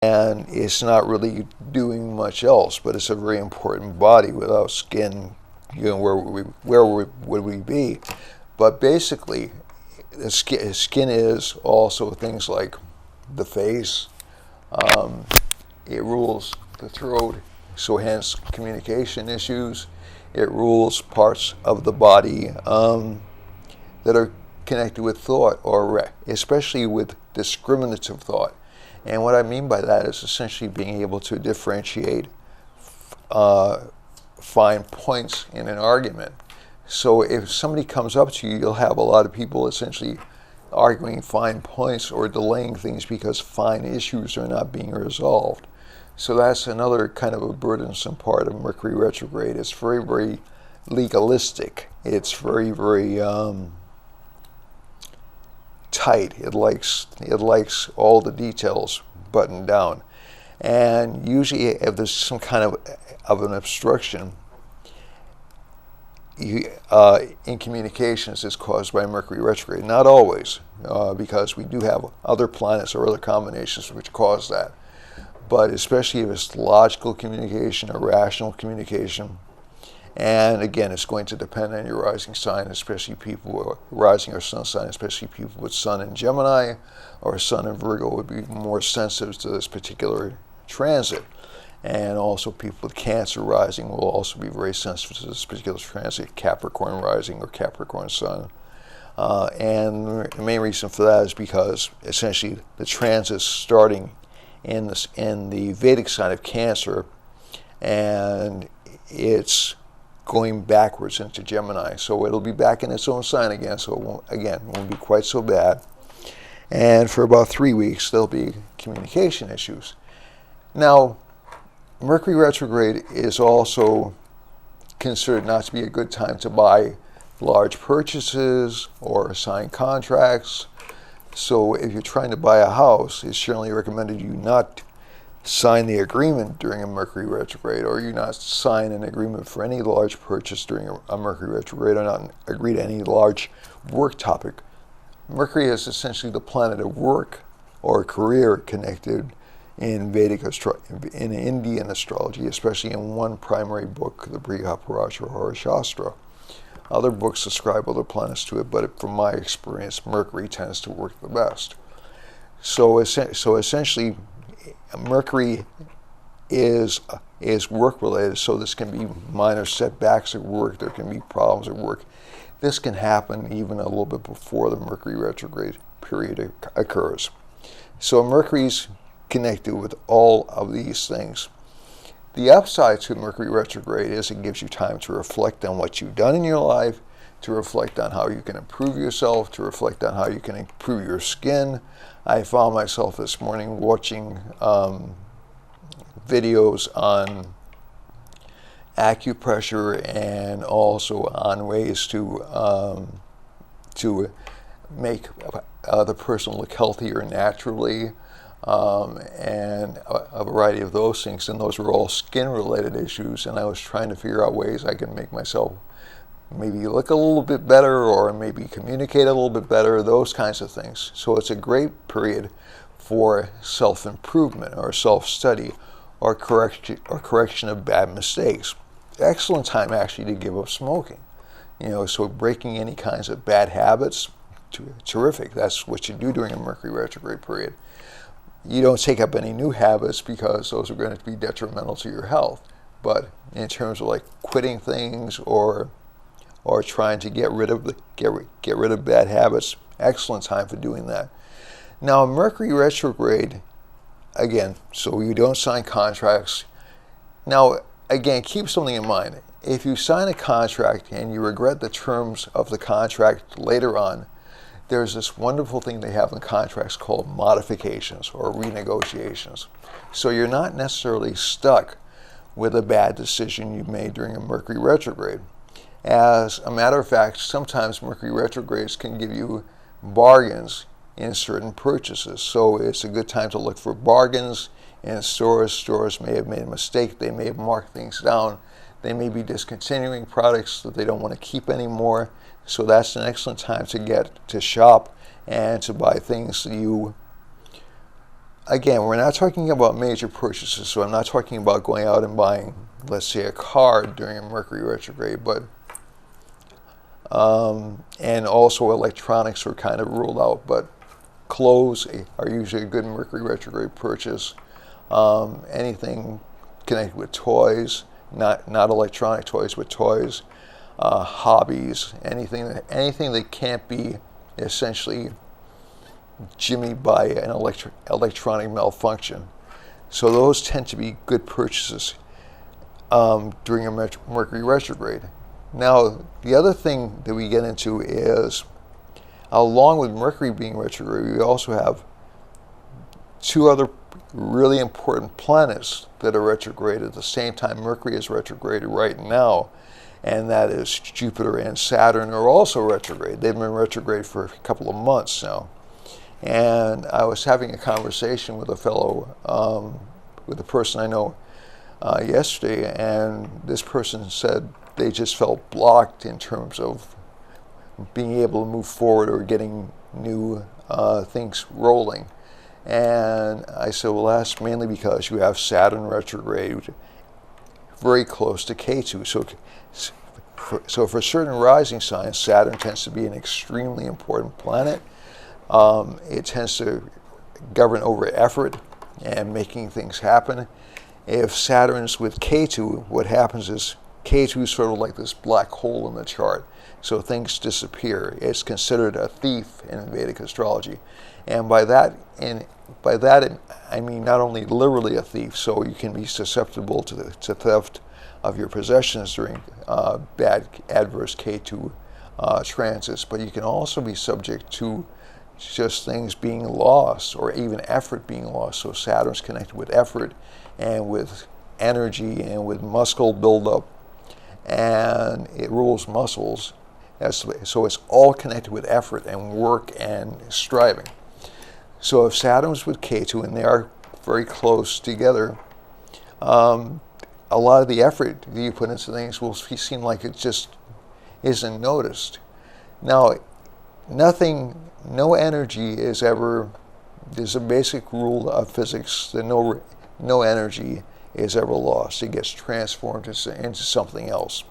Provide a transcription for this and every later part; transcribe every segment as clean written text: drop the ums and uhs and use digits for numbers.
and it's not really doing much else, but it's a very important body. Without skin, where would we be? But basically, the skin is also things like the face. It rules the throat, so hence communication issues. It rules parts of the body that are connected with thought, or especially with discriminative thought. And what I mean by that is essentially being able to differentiate fine points in an argument. So if somebody comes up to you, you'll have a lot of people essentially arguing fine points or delaying things because fine issues are not being resolved. So that's another kind of a burdensome part of Mercury retrograde. It's very, very legalistic. It's very, very tight. It likes all the details buttoned down. And usually if there's some kind of an obstruction in communications, is caused by Mercury retrograde. Not always, because we do have other planets or other combinations which cause that. But especially if it's logical communication or rational communication. And again, it's going to depend on your rising sign, especially people who are rising or sun sign, especially people with sun in Gemini or sun in Virgo would be more sensitive to this particular transit. And also people with Cancer rising will also be very sensitive to this particular transit, Capricorn rising or Capricorn sun. And the main reason for that is because essentially the transit's starting in the Vedic sign of Cancer, and it's going backwards into Gemini. So it'll be back in its own sign again, so it won't be quite so bad. And for about 3 weeks, there'll be communication issues. Now, Mercury retrograde is also considered not to be a good time to buy large purchases or sign contracts. So if you're trying to buy a house, it's generally recommended you not sign the agreement during a Mercury retrograde, or you not sign an agreement for any large purchase during a Mercury retrograde, or not agree to any large work topic. Mercury is essentially the planet of work or career connected in Vedic in Indian astrology, especially in one primary book, the Brihaparashara or Shastra. Other books ascribe other planets to it, but from my experience, Mercury tends to work the best. So essentially, Mercury is work related, so this can be minor setbacks at work, there can be problems at work. This can happen even a little bit before the Mercury retrograde period occurs. So Mercury's connected with all of these things. The upside to Mercury retrograde is it gives you time to reflect on what you've done in your life, to reflect on how you can improve yourself, to reflect on how you can improve your skin. I found myself this morning watching videos on acupressure and also on ways to make the person look healthier naturally. And a variety of those things, and those were all skin-related issues, and I was trying to figure out ways I could make myself maybe look a little bit better or maybe communicate a little bit better, those kinds of things. So it's a great period for self-improvement or self-study or correction of bad mistakes. Excellent time actually to give up smoking. So breaking any kinds of bad habits, terrific. That's what you do during a Mercury retrograde period. You don't take up any new habits because those are going to be detrimental to your health. But in terms of like quitting things or trying to get rid of bad habits, excellent time for doing that. Now Mercury retrograde, again, so you don't sign contracts. Now again, keep something in mind. If you sign a contract and you regret the terms of the contract later on, there's this wonderful thing they have in contracts called modifications or renegotiations. So you're not necessarily stuck with a bad decision you made during a Mercury retrograde. As a matter of fact, sometimes Mercury retrogrades can give you bargains in certain purchases. So it's a good time to look for bargains in stores. Stores may have made a mistake. They may have marked things down. They may be discontinuing products that they don't want to keep anymore. So that's an excellent time to shop and to buy things that you again, we're not talking about major purchases, so I'm not talking about going out and buying, let's say, a car during a Mercury retrograde, but and also electronics are kind of ruled out, but clothes are usually a good Mercury retrograde purchase. Anything connected with toys, not electronic toys, but toys, hobbies, anything that can't be essentially jimmied by an electronic malfunction. So those tend to be good purchases during a Mercury retrograde. Now, the other thing that we get into is, along with Mercury being retrograde, we also have two other really important planets that are retrograde at the same time Mercury is retrograde right now, and that is Jupiter and Saturn are also retrograde. They've been retrograde for a couple of months now. And I was having a conversation with with a person I know yesterday, and this person said they just felt blocked in terms of being able to move forward or getting new things rolling. And I said, well, that's mainly because you have Saturn retrograde very close to Ketu. So for certain rising signs, Saturn tends to be an extremely important planet. It tends to govern over effort and making things happen. If Saturn's with Ketu, what happens is Ketu is sort of like this black hole in the chart. So things disappear. It's considered a thief in Vedic astrology. And by that I mean not only literally a thief, so you can be susceptible to theft of your possessions during bad adverse Ketu transits, but you can also be subject to just things being lost or even effort being lost. So Saturn's connected with effort and with energy and with muscle buildup, and it rules muscles. So it's all connected with effort and work and striving. So if Saturn's with Ketu and they are very close together, a lot of the effort that you put into things will seem like it just isn't noticed. Now, no energy is ever, there's a basic rule of physics that no energy is ever lost. It gets transformed into something else.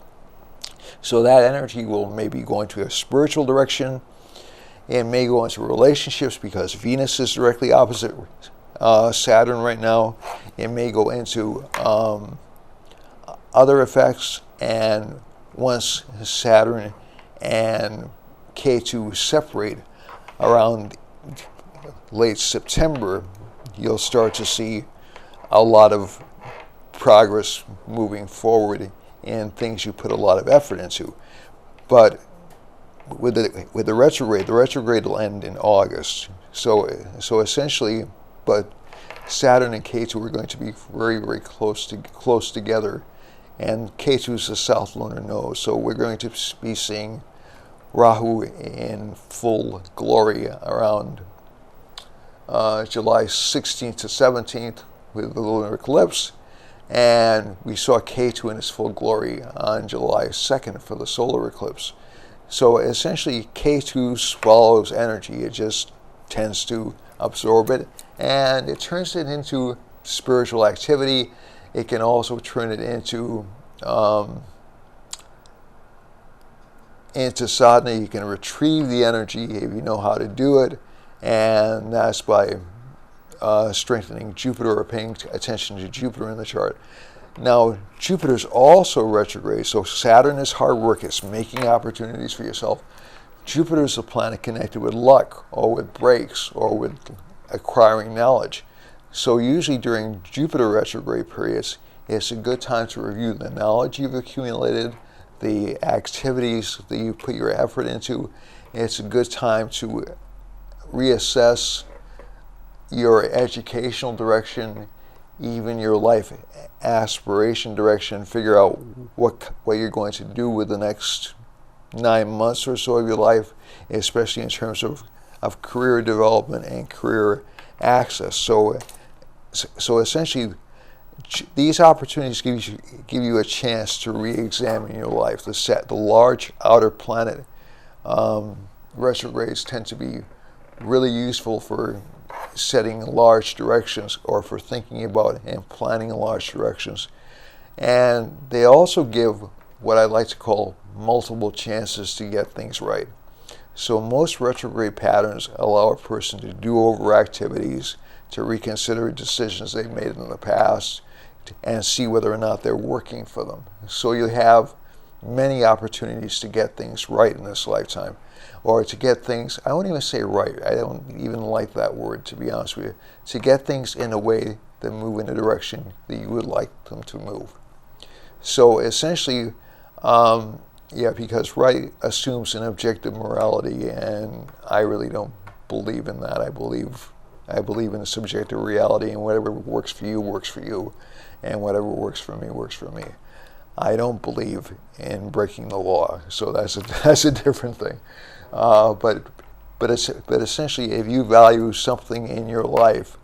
So that energy will maybe go into a spiritual direction. It may go into relationships because Venus is directly opposite Saturn right now. It may go into other effects, and once Saturn and Ketu separate around late September, you'll start to see a lot of progress moving forward in things you put a lot of effort into. But with the retrograde will end in August. So essentially, but Saturn and Ketu are going to be very, very close together, and Ketu is the south lunar node. So we're going to be seeing Rahu in full glory around July 16th to 17th with the lunar eclipse, and we saw Ketu in its full glory on July 2nd for the solar eclipse. So essentially, Ketu swallows energy. It just tends to absorb it, and it turns it into spiritual activity. It can also turn it into sadhana. You can retrieve the energy if you know how to do it, and that's by strengthening Jupiter or paying attention to Jupiter in the chart. Now, Jupiter's also retrograde, so Saturn is hard work. It's making opportunities for yourself. Jupiter is a planet connected with luck or with breaks or with acquiring knowledge. So usually during Jupiter retrograde periods, it's a good time to review the knowledge you've accumulated, the activities that you put your effort into. It's a good time to reassess your educational direction, even your life aspiration direction, figure out what you're going to do with the next 9 months or so of your life, especially in terms of career development and career access. So essentially, these opportunities give you a chance to re-examine your life. The large outer planet retrogrades tend to be really useful for setting large directions or for thinking about and planning large directions. And they also give what I like to call multiple chances to get things right. So most retrograde patterns allow a person to do over activities, to reconsider decisions they've made in the past, and see whether or not they're working for them. So you have many opportunities to get things right in this lifetime, or to get things, I won't even say right, I don't even like that word, to be honest with you, to get things in a way that move in the direction that you would like them to move. So essentially, because right assumes an objective morality, and I really don't believe in that. I believe in a subjective reality, and whatever works for you, and whatever works for me. I don't believe in breaking the law, so that's a different thing. But essentially, if you value something in your life,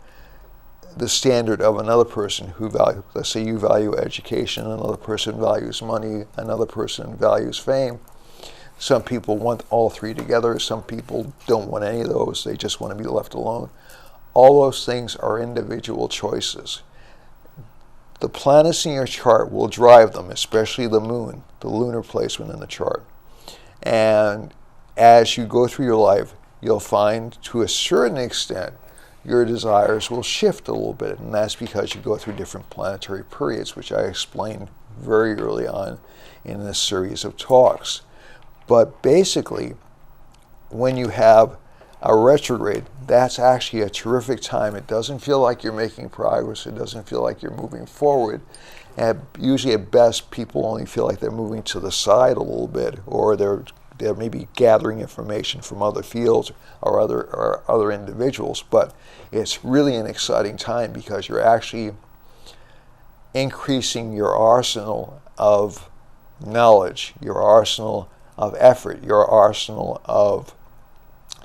the standard of another person who let's say you value education, another person values money, another person values fame. Some people want all three together. Some people don't want any of those. They just want to be left alone. All those things are individual choices. The planets in your chart will drive them, especially the moon, the lunar placement in the chart. And as you go through your life, you'll find, to a certain extent, your desires will shift a little bit. And that's because you go through different planetary periods, which I explained very early on in this series of talks. But basically, when you have a retrograde, that's actually a terrific time. It doesn't feel like you're making progress. It doesn't feel like you're moving forward. And usually at best, people only feel like they're moving to the side a little bit, or they're maybe gathering information from other fields or other individuals. But it's really an exciting time because you're actually increasing your arsenal of knowledge, your arsenal of effort, your arsenal of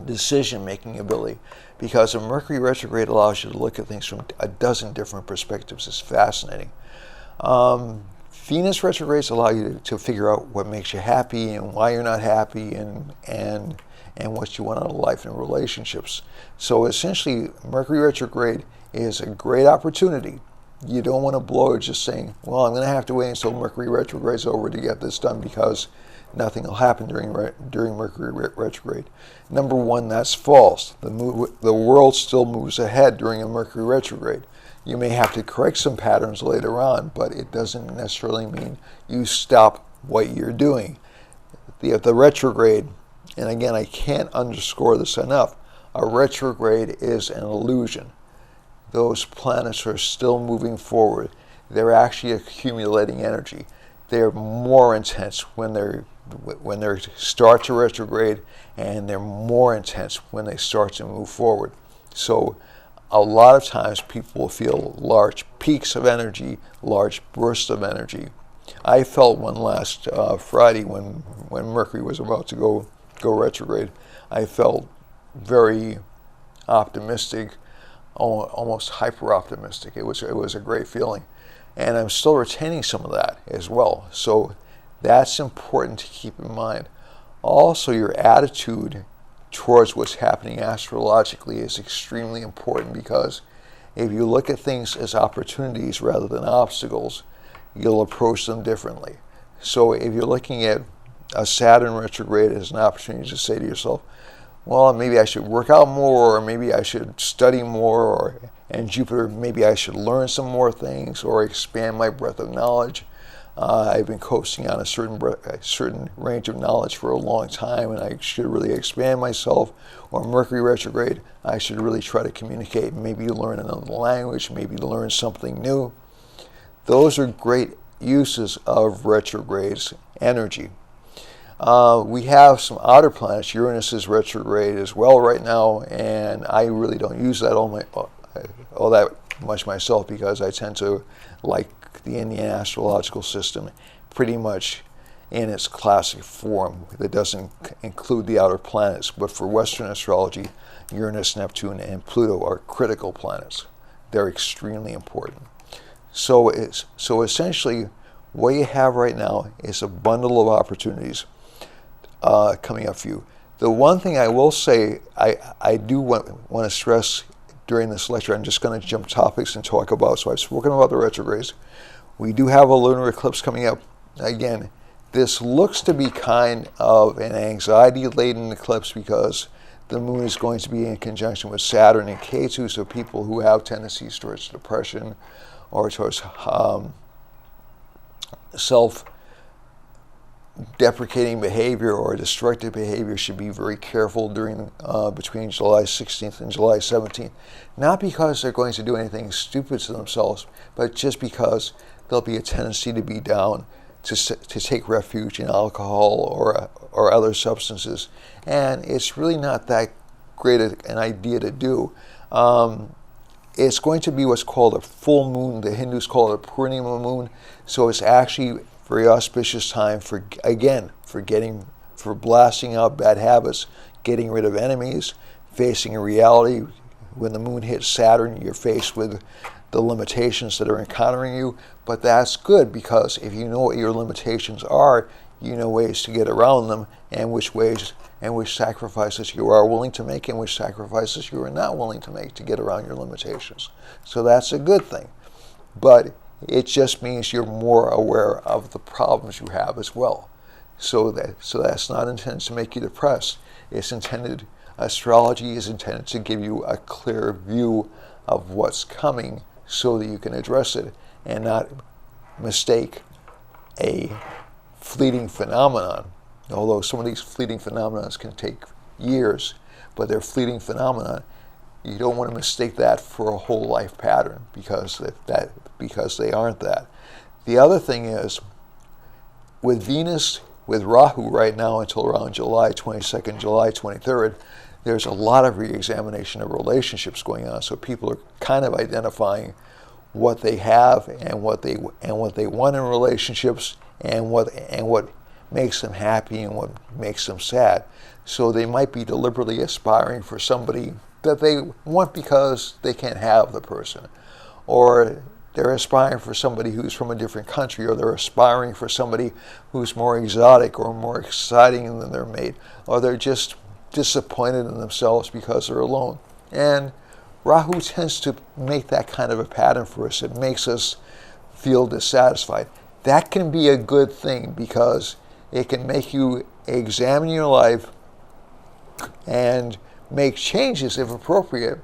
decision-making ability, because a Mercury retrograde allows you to look at things from a dozen different perspectives. It's fascinating. Venus retrogrades allow you to figure out what makes you happy and why you're not happy, and what you want out of life and relationships. So essentially, Mercury retrograde is a great opportunity. You don't want to blow it just saying, well, I'm going to have to wait until Mercury retrograde is over to get this done because nothing will happen during Mercury retrograde. Number one, that's false. The world still moves ahead during a Mercury retrograde. You may have to correct some patterns later on, but it doesn't necessarily mean you stop what you're doing. The retrograde, and again, I can't underscore this enough, a retrograde is an illusion. Those planets are still moving forward. They're actually accumulating energy. They're more intense when they start to retrograde, and they're more intense when they start to move forward. So a lot of times people will feel large peaks of energy, large bursts of energy. I felt one last Friday when Mercury was about to go retrograde. I felt very optimistic, almost hyper optimistic. It was a great feeling, and I'm still retaining some of that as well. So that's important to keep in mind. Also, your attitude towards what's happening astrologically is extremely important, because if you look at things as opportunities rather than obstacles, you'll approach them differently. So if you're looking at a Saturn retrograde as an opportunity to say to yourself, well, maybe I should work out more, or maybe I should study more, and Jupiter, maybe I should learn some more things or expand my breadth of knowledge. I've been coasting on a certain range of knowledge for a long time, and I should really expand myself. Or Mercury retrograde, I should really try to communicate, maybe learn another language, maybe learn something new. Those are great uses of retrograde's energy. We have some outer planets. Uranus is retrograde as well right now, and I really don't use that all that much myself, because I tend to like the Indian astrological system pretty much in its classic form that doesn't include the outer planets. But for Western astrology, Uranus, Neptune, and Pluto are critical planets. They're extremely important. So essentially, what you have right now is a bundle of opportunities coming up for you. The one thing I will say, I do want to stress during this lecture. I'm just going to jump topics and talk about. So I've spoken about the retrogrades. We do have a lunar eclipse coming up. Again, this looks to be kind of an anxiety-laden eclipse because the moon is going to be in conjunction with Saturn and Ketu, so people who have tendencies towards depression or towards self-deprecating behavior or destructive behavior should be very careful during between July 16th and July 17th. Not because they're going to do anything stupid to themselves, but just because there'll be a tendency to be down, to take refuge in alcohol or other substances. And it's really not that great an idea to do. It's going to be what's called a full moon. The Hindus call it a Purnima moon. So it's actually a very auspicious time for blasting out bad habits, getting rid of enemies, facing a reality. When the moon hits Saturn, you're faced with the limitations that are encountering you, but that's good because if you know what your limitations are, you know ways to get around them and which ways and which sacrifices you are willing to make and which sacrifices you are not willing to make to get around your limitations. So that's a good thing. But it just means you're more aware of the problems you have as well. So that's not intended to make you depressed. Astrology is intended to give you a clear view of what's coming so that you can address it and not mistake a fleeting phenomenon. Although some of these fleeting phenomena can take years, but they're fleeting phenomena. You don't want to mistake that for a whole life pattern because they aren't that. The other thing is, with Venus, with Rahu right now until around July 22nd, July 23rd, there's a lot of re-examination of relationships going on. So people are kind of identifying what they have and what they want in relationships and what makes them happy and what makes them sad. So they might be deliberately aspiring for somebody that they want because they can't have the person, or they're aspiring for somebody who's from a different country, or they're aspiring for somebody who's more exotic or more exciting than their mate, or they're just disappointed in themselves because they're alone. And Rahu tends to make that kind of a pattern for us. It makes us feel dissatisfied. That can be a good thing because it can make you examine your life and make changes if appropriate